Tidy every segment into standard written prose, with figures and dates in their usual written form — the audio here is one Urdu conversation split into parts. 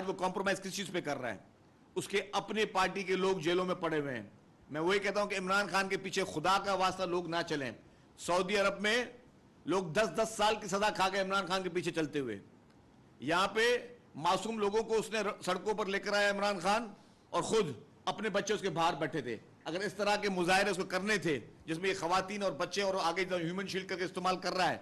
آج وہ کمپرومائز کس چیز پہ کر رہا ہے؟ اس کے اپنے پارٹی کے لوگ جیلوں میں پڑے ہوئے ہیں. میں وہی کہتا ہوں کہ عمران خان کے پیچھے خدا کا واسطہ لوگ نہ چلیں. سعودی عرب میں لوگ 10-10 سال کی سزا کھا گئے عمران خان کے پیچھے چلتے ہوئے. یہاں پہ معصوم لوگوں کو اس نے سڑکوں پر لے کر آیا عمران خان, اور خود اپنے بچے اس کے باہر بیٹھے تھے. اگر اس طرح کے مظاہرے اس کو کرنے تھے جس میں یہ خواتین اور بچے اور آگے ہیومن شیلڈ کر کے استعمال کر رہا ہے,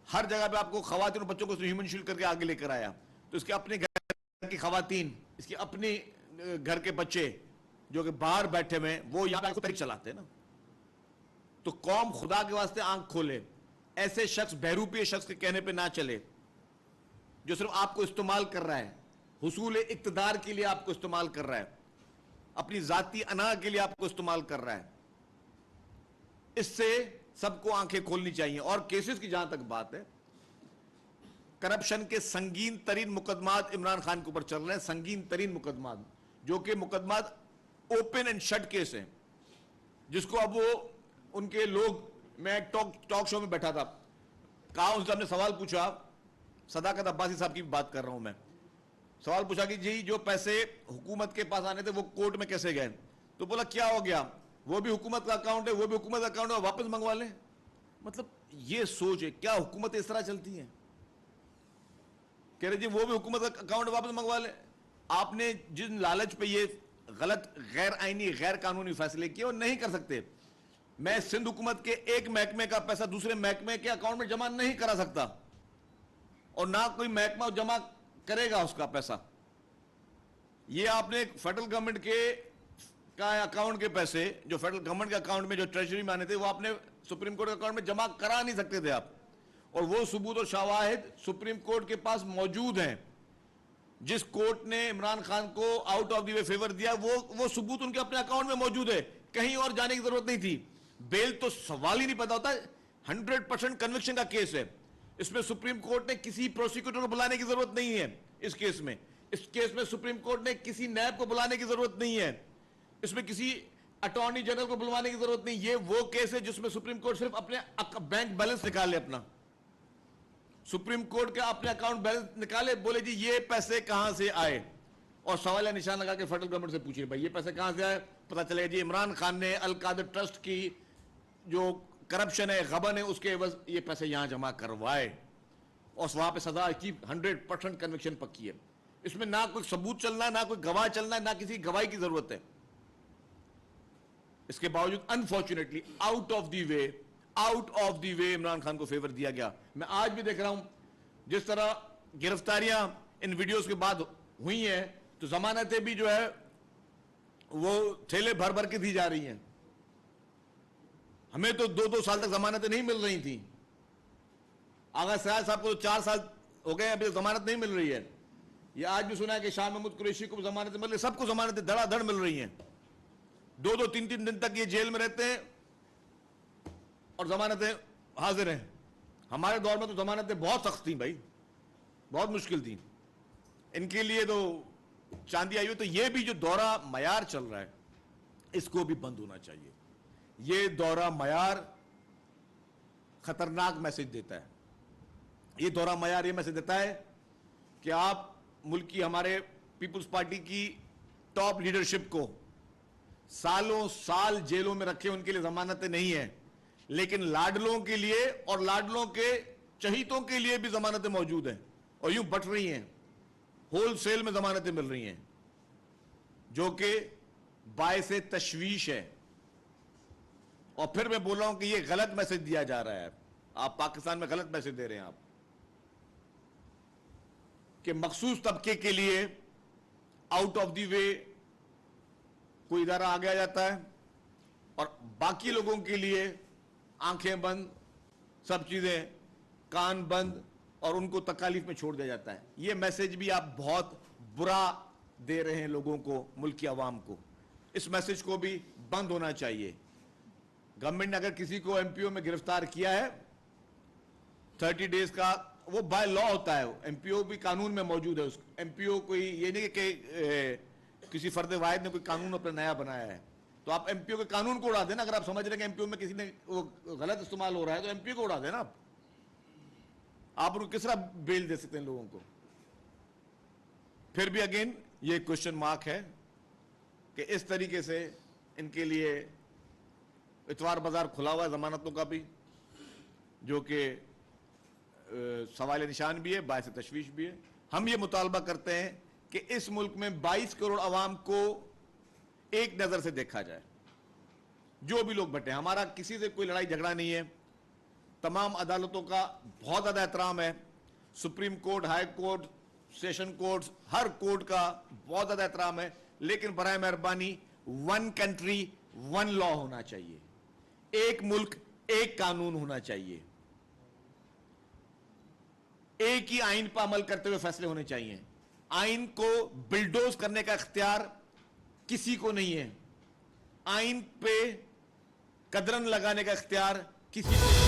ہر جگہ پہ آپ کو خواتین اور بچوں کو ہیومن شیلڈ کر کے آگے لے کر آیا, تو اس کے اپنے گھر کی خواتین, اس کے اپنے گھر کے بچے جو کہ باہر بیٹھے ہوئے وہ یہاں پہ تحریک چلاتے ہیں نا. تو قوم خدا کے واسطے آنکھ کھولے, ایسے شخص بہروپی شخص کے کہنے پہ نہ چلے جو صرف آپ کو استعمال کر رہا ہے, حصول اقتدار کے لیے آپ کو استعمال کر رہا ہے, اپنی ذاتی انا کے لیے آپ کو استعمال کر رہا ہے. اس سے سب کو آنکھیں کھولنی چاہیے. اور کیسز کی جہاں تک بات ہے, کرپشن کے سنگین ترین مقدمات عمران خان کے اوپر چل رہے ہیں, سنگین ترین مقدمات, جو کہ مقدمات اوپن اینڈ شٹ کیس ہیں, جس کو اب وہ ان کے لوگ, میں ٹاک شو میں بیٹھا تھا, کہا ان سے ہم نے سوال پوچھا, صداقت عباسی صاحب کی بات کر رہا ہوں میں, سوال پوچھا کہ جی جو پیسے حکومت کے پاس آنے تھے وہ کورٹ میں کیسے گئے؟ تو بولا کیا ہو گیا, وہ بھی حکومت کا اکاؤنٹ ہے, وہ بھی حکومت کا اکاؤنٹ ہے, واپس منگوا لیں. مطلب یہ سوچ ہے, کیا حکومت اس طرح چلتی ہیں؟ کہہ رہے جی وہ بھی حکومت کا اکاؤنٹ واپس منگوا لیں. آپ نے جن لالچ پہ یہ غلط غیر آئینی غیر قانونی فیصلے کیے وہ نہیں کر سکتے. میں سندھ حکومت کے ایک محکمے کا پیسہ دوسرے محکمے کے اکاؤنٹ میں جمع نہیں کرا سکتا, اور نہ کوئی محکمہ جمع کرے گا اس کا پیسہ. یہ آپ نے فیڈرل گورنمنٹ کے کا اکاؤنٹ کے پیسے جو فیڈرل گورنمنٹ کے اکاؤنٹ میں جو ٹریجری میں آنے تھے وہ آپ نے سپریم کورٹ کے اکاؤنٹ میں جمع کرا نہیں سکتے تھے آپ, اور وہ ثبوت اور شواہد سپریم کورٹ کے پاس موجود ہیں. جس کورٹ نے عمران خان کو out of the way favour دیا وہ ثبوت ان کے اپنے اکاؤنٹ میں موجود ہے, کہیں اور جانے کی ضرورت نہیں تھی. بیل تو سوال ہی نہیں پیدا ہوتا, 100% کنوکشن کا کیس ہے, اس میں سپریم کورٹ نے کسی پروسیکیوٹر کو بلانے کی ضرورت نہیں ہے. اس کیس میں سپریم کورٹ نے کسی نیب کو بلانے کی ضرورت نہیں ہے, اس میں کسی اٹارنی جنرل کو بلوانے کی ضرورت نہیں. یہ وہ کیس ہے جس میں سپریم کورٹ صرف اپنے بینک بیلنس نکالے, اپنا سپریم کورٹ کا اپنے اکاؤنٹ بیلنس نکالے, بولے جی یہ پیسے کہاں سے آئے, اور سوال نشان لگا کے فیڈرل گورنمنٹ سے پوچھے بھائی یہ پیسے کہاں سے آئے. پتہ چلے گا جی عمران خان نے القادر ٹرسٹ کی جو کرپشن ہے, غبن ہے, اس کے عوض یہ پیسے یہاں جمع کروائے, اور وہاں پہ سزا کی 100% کنوکشن پکی ہے. اس میں نہ کوئی ثبوت چلنا ہے, نہ کوئی گواہ چلنا ہے, نہ کسی گواہی کی ضرورت ہے. اس کے باوجود انفارچونیٹلی آؤٹ آف دی وے عمران خان کو فیور دیا گیا. میں آج بھی دیکھ رہا ہوں جس طرح گرفتاریاں ان ویڈیوز کے بعد ہوئی ہیں, تو ضمانتیں بھی جو ہے وہ تھیلے بھر بھر کے دی جا رہی ہیں. ہمیں تو 2 سال تک ضمانتیں نہیں مل رہی تھیں. آغا سیال صاحب کو 4 سال ہو گئے, ابھی ضمانت نہیں مل رہی ہے. یہ آج بھی سنا ہے کہ شاہ محمود قریشی کو ضمانتیں مل رہی, سب کو ضمانتیں دھڑا دھڑ مل رہی ہیں. 2-3 دن تک یہ جیل میں رہتے ہیں اور ضمانتیں حاضر ہیں. ہمارے دور میں تو ضمانتیں بہت سخت تھیں بھائی, بہت مشکل تھیں. ان کے لیے تو چاندی آئی ہوئی. تو یہ بھی جو دورہ معیار چل رہا ہے اس کو بھی بند ہونا چاہیے. یہ دورہ معیار خطرناک میسج دیتا ہے. یہ دورہ معیار یہ میسج دیتا ہے کہ آپ ملک کی, ہمارے پیپلز پارٹی کی ٹاپ لیڈرشپ کو سالوں سال جیلوں میں رکھے, ان کے لیے ضمانتیں نہیں ہیں, لیکن لاڈلوں کے لیے اور لاڈلوں کے چہیتوں کے لیے بھی ضمانتیں موجود ہیں, اور یوں بٹ رہی ہیں, ہول سیل میں ضمانتیں مل رہی ہیں, جو کہ باعث تشویش ہے. اور پھر میں بول رہا ہوں کہ یہ غلط میسج دیا جا رہا ہے. آپ پاکستان میں غلط میسج دے رہے ہیں آپ, کہ مخصوص طبقے کے لیے آؤٹ آف دی وے کوئی ادارہ آ گیا جاتا ہے, اور باقی لوگوں کے لیے آنکھیں بند, سب چیزیں کان بند, اور ان کو تکالیف میں چھوڑ دیا جاتا ہے. یہ میسج بھی آپ بہت برا دے رہے ہیں لوگوں کو, ملک کی عوام کو. اس میسج کو بھی بند ہونا چاہیے. گورنمنٹ نے اگر کسی کو ایم پی او میں گرفتار کیا ہے 30 ڈیز کا, وہ بائی لا ہوتا ہے, ایم پی او بھی قانون میں موجود ہے. ایم پی او کوئی یہ نہیں کہ کسی فرد واحد نے کوئی قانون اپنا نیا بنایا ہے, تو آپ ایم پی او کے قانون کو اڑا دینا. اگر آپ سمجھ رہے ہیں کہ ایم پی او میں کسی نے غلط استعمال ہو رہا ہے تو ایم پی او کو اڑا دینا. آپ ان کو کس طرح بیل دے سکتے ہیں لوگوں کو؟ پھر بھی اگین یہ کوشچن مارک ہے کہ اس طریقے سے ان کے لیے اتوار بازار کھلا ہوا ہے ضمانتوں کا بھی، جو کہ سوال نشان بھی ہے، باعث تشویش بھی ہے۔ ہم یہ مطالبہ کرتے ہیں کہ اس ملک میں 22 کروڑ عوام کو ایک نظر سے دیکھا جائے، جو بھی لوگ بٹے، ہمارا کسی سے کوئی لڑائی جھگڑا نہیں ہے، تمام عدالتوں کا بہت زیادہ احترام ہے، supreme court, high court, session courts, ہر کورٹ کا بہت زیادہ احترام ہے، لیکن برائے مہربانی ون کنٹری ون لا ہونا چاہیے، ایک ملک ایک قانون ہونا چاہیے، ایک ہی آئین پر عمل کرتے ہوئے فیصلے ہونے چاہیے۔ آئین کو بلڈوز کرنے کا اختیار کسی کو نہیں ہے، آئین پہ قدرن لگانے کا اختیار کسی کو